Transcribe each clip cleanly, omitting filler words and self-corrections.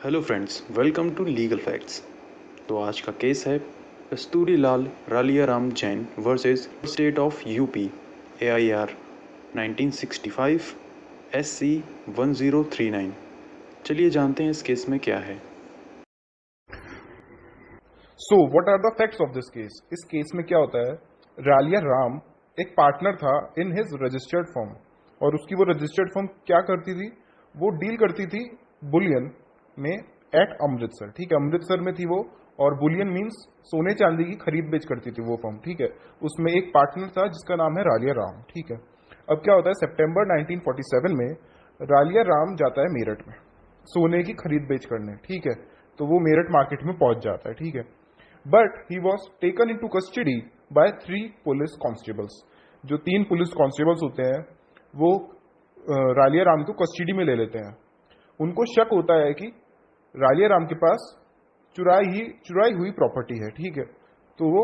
Hello friends, welcome to legal facts. तो आज का केस है Kasturi Lal Raliaram Jain versus state of UP AIR 1965 SC 1039। चलिए जानते हैं इस केस में क्या है। So what are the facts of this case. इस केस में क्या होता है, रालिया राम एक पार्टनर था इन हिज रजिस्टर्ड फर्म, और उसकी वो रजिस्टर्ड फर्म क्या करती थी, वो डील करती थी बुलियन में एट अमृतसर। ठीक है, अमृतसर में थी वो, और बुलियन मीन्स सोने चांदी की खरीद बेच करती थी वो फर्म। ठीक है, उसमें एक पार्टनर था जिसका नाम है रालिया राम। ठीक है, अब क्या होता है, सितंबर 1947 में रालिया राम जाता है मेरठ में सोने की खरीद बेच करने। ठीक है, तो वो मेरठ मार्केट में पहुंच जाता है। ठीक है, but he was taken into custody by 3 police constables. जो 3 पुलिस कॉन्स्टेबल्स होते हैं वो रालिया राम को कस्टडी में ले लेते हैं। उनको शक होता है कि रालिया राम के पास चुराई हुई प्रॉपर्टी है। ठीक है, तो वो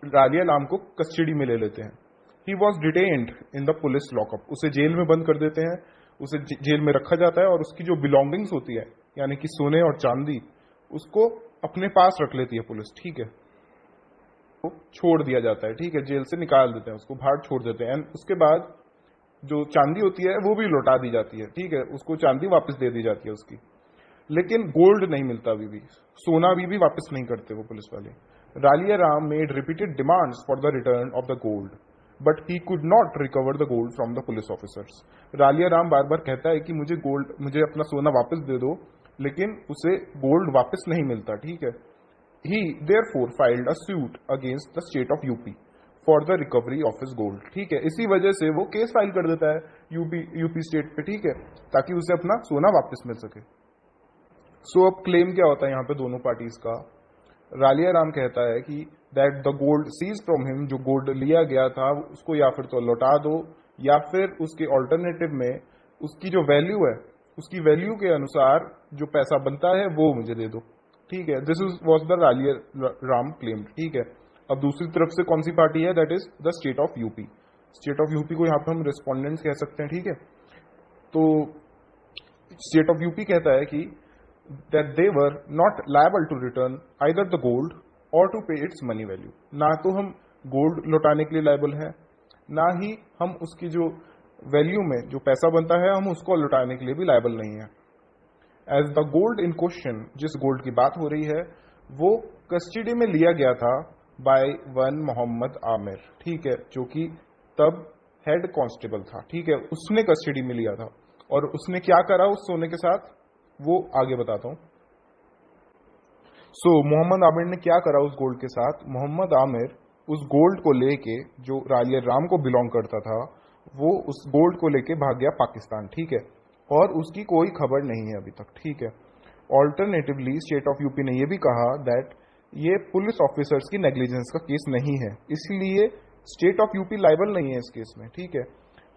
रालिया राम को कस्टडी में ले लेते हैं। He was detained in the police lockup. उसे जेल में बंद कर देते हैं, उसे जेल में रखा जाता है, और उसकी जो बिलोंगिंग्स होती है यानी कि सोने और चांदी, उसको अपने पास रख लेती है पुलिस। ठीक है, वो छोड़ दिया जाता है। ठीक है, जेल से निकाल देते हैं, उसको बाहर छोड़ देते हैं। एंड उसके बाद जो चांदी होती है वो भी लौटा दी जाती है। ठीक है, उसको चांदी वापस दे दी जाती है उसकी, लेकिन गोल्ड नहीं मिलता अभी भी, सोना भी वापस नहीं करते वो पुलिस वाले। Ralia Ram made repeated demands for the return of the gold, but he could not recover the gold from the police officers. Ralia Ram बार बार कहता है कि मुझे अपना सोना वापस दे दो, लेकिन उसे गोल्ड वापस नहीं मिलता। ठीक है, he therefore filed a suit against the state of UP for the recovery of his gold. ठीक है, इसी वजह से वो केस फाइल कर देता है यूपी स्टेट पे। ठीक है, ताकि उसे अपना सोना वापस मिल सके। सो अब क्लेम क्या होता है यहाँ पे दोनों पार्टीज का। रालिया राम कहता है कि that the gold seize from him, जो गोल्ड लिया गया था उसको या फिर तो लौटा दो, या फिर उसके ऑल्टरनेटिव में उसकी जो वैल्यू है, उसकी वैल्यू के अनुसार जो पैसा बनता है वो मुझे दे दो। ठीक है, this is was the Ralia Ram claim. ठीक है, अब दूसरी तरफ से कौन सी पार्टी है, that is the state of UP. State of UP को यहाँ पे हम रिस्पोंडेंट्स कह सकते हैं। ठीक है, तो स्टेट ऑफ यूपी कहता है कि that they were not liable to return either the gold or to pay its money value। ना तो हम गोल्ड लौटाने के लिए लायबल है, ना ही हम उसकी जो वैल्यू में जो पैसा बनता है हम उसको लौटाने के लिए भी लायबल नहीं है। As the gold in question, जिस गोल्ड की बात हो रही है, वो कस्टडी में लिया गया था बाय वन मोहम्मद आमिर। ठीक है, जो कि तब हेड कांस्टेबल था। ठीक है, उसने कस्टडी में लिया था, और उसने क्या करा उस सोने के साथ वो आगे बताता हूं। सो मोहम्मद आमिर ने क्या करा उस गोल्ड के साथ। मोहम्मद आमिर उस गोल्ड को लेके, जो रालिया राम को बिलोंग करता था, वो उस गोल्ड को लेके भाग गया पाकिस्तान। ठीक है, और उसकी कोई खबर नहीं है अभी तक। ठीक है, ऑल्टरनेटिवली स्टेट ऑफ यूपी ने यह भी कहा दैट ये पुलिस ऑफिसर्स की नेग्लिजेंस का केस नहीं है, इसलिए स्टेट ऑफ यूपी लायबल नहीं है इस केस में। ठीक है,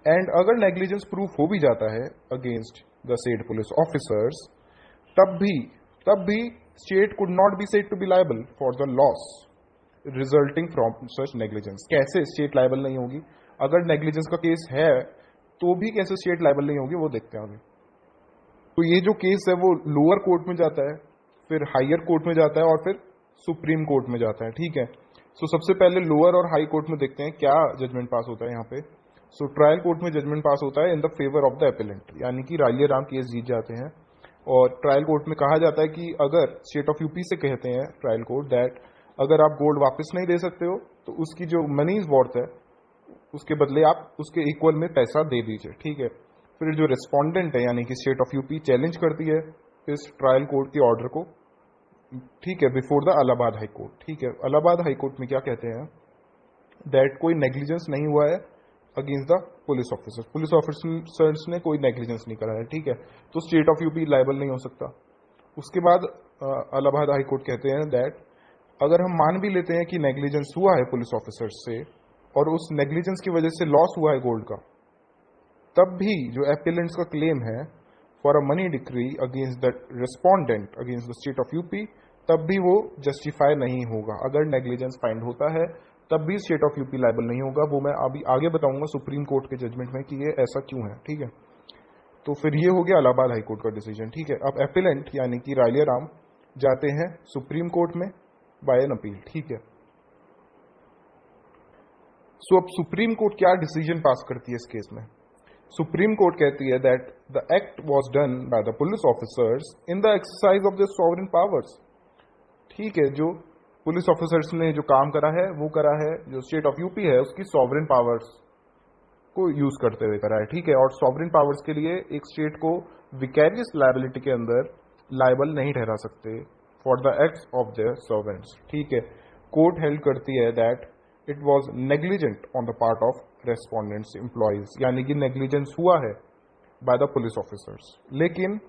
एंड अगर नेग्लिजेंस प्रूफ हो भी जाता है against the said police officers, तब भी state could not be said to be liable for the loss resulting from such negligence. कैसे स्टेट लायबल नहीं होगी, अगर नेग्लिजेंस का केस है तो भी कैसे स्टेट लायबल नहीं होगी वो देखते हैं आगे। तो ये जो केस है वो लोअर कोर्ट में जाता है, फिर हायर कोर्ट में जाता है, और फिर सुप्रीम कोर्ट में जाता है। ठीक है, सो सबसे पहले लोअर और हाई कोर्ट में देखते हैं क्या जजमेंट पास होता है यहाँ पे। सो ट्रायल कोर्ट में जजमेंट पास होता है in the favour of the appellant, यानी कि रालिया राम केस जीत जाते हैं। और ट्रायल कोर्ट में कहा जाता है कि अगर स्टेट ऑफ यूपी से कहते हैं ट्रायल कोर्ट दैट अगर आप गोल्ड वापस नहीं दे सकते हो तो उसकी जो मनी वर्थ है उसके बदले आप उसके इक्वल में पैसा दे दीजिए। ठीक है, फिर जो रिस्पोंडेंट है यानी कि स्टेट ऑफ यूपी चैलेंज करती है इस ट्रायल कोर्ट के ऑर्डर को। ठीक है, before the Allahabad high court. ठीक है, इलाहाबाद हाई कोर्ट में क्या कहते हैं दैट कोई नेग्लिजेंस नहीं हुआ है अगेंस्ट द पुलिस ऑफिसर्स ने कोई नेग्लिजेंस नहीं करा है। ठीक है, तो स्टेट ऑफ यूपी लायबल नहीं हो सकता। उसके बाद इलाहाबाद हाई कोर्ट कहते हैं दैट अगर हम मान भी लेते हैं कि नेग्लिजेंस हुआ है पुलिस ऑफिसर्स से, और उस नेग्लिजेंस की वजह से लॉस हुआ है गोल्ड का, तब भी जो एपिलेंट्स का क्लेम है for a money decree against the respondent against the state of UP, तब भी वो जस्टिफाई नहीं होगा। अगर नेग्लिजेंस फाइंड होता है तब भी स्टेट ऑफ यूपी लायबल नहीं होगा। वो मैं अभी आगे बताऊंगा सुप्रीम कोर्ट के जजमेंट में कि ये ऐसा क्यों है। ठीक है, तो फिर ये हो गया इलाहाबाद हाई कोर्ट का डिसीजन। ठीक है, अब एपिलेंट यानी कि रालिया राम जाते हैं सुप्रीम कोर्ट में बाय एन अपील। ठीक है, सो अब सुप्रीम कोर्ट क्या डिसीजन पास करती है इस केस में? सुप्रीम कोर्ट कहती है that the act was done by the police officers in the exercise of the sovereign powers. ठीक है, जो पुलिस ऑफिसर्स ने जो काम करा है वो करा है जो स्टेट ऑफ यूपी है उसकी सॉवरेन पावर्स को यूज करते हुए करा है। ठीक है, और सॉवरेन पावर्स के लिए एक स्टेट को विकैरियस लायबिलिटी के अंदर लायबल नहीं ठहरा सकते for the acts of the servants. ठीक है, कोर्ट हेल्ड करती है that it was negligent on the part of respondents employees, यानी कि नेग्लिजेंस हुआ है बाय द पुलिस ऑफिसर्स, लेकिन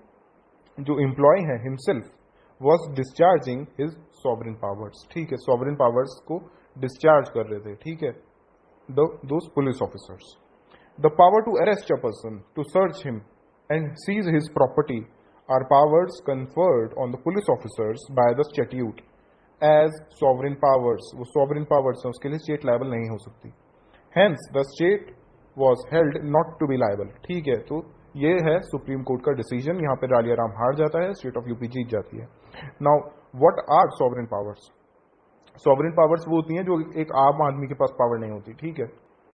जो एम्प्लॉय है himself was discharging his sovereign powers. ठीक है, सॉवरेन पावर्स को डिस्चार्ज कर रहे थे। ठीक है, those police officers, the power to arrest a person, to search him and seize his property are powers conferred on the police officers by the statute as sovereign powers। वो sovereign powers है, उसके लिए state liable नहीं हो सकती। Hence the state was held not to be liable। ठीक है, तो ये है सुप्रीम कोर्ट का डिसीजन। यहाँ पे रालिया राम हार जाता है, स्टेट ऑफ यूपी जीत जाती है। Now what are sovereign powers? Sovereign powers वो होती हैं जो एक आम आदमी के पास पावर नहीं होती। ठीक है,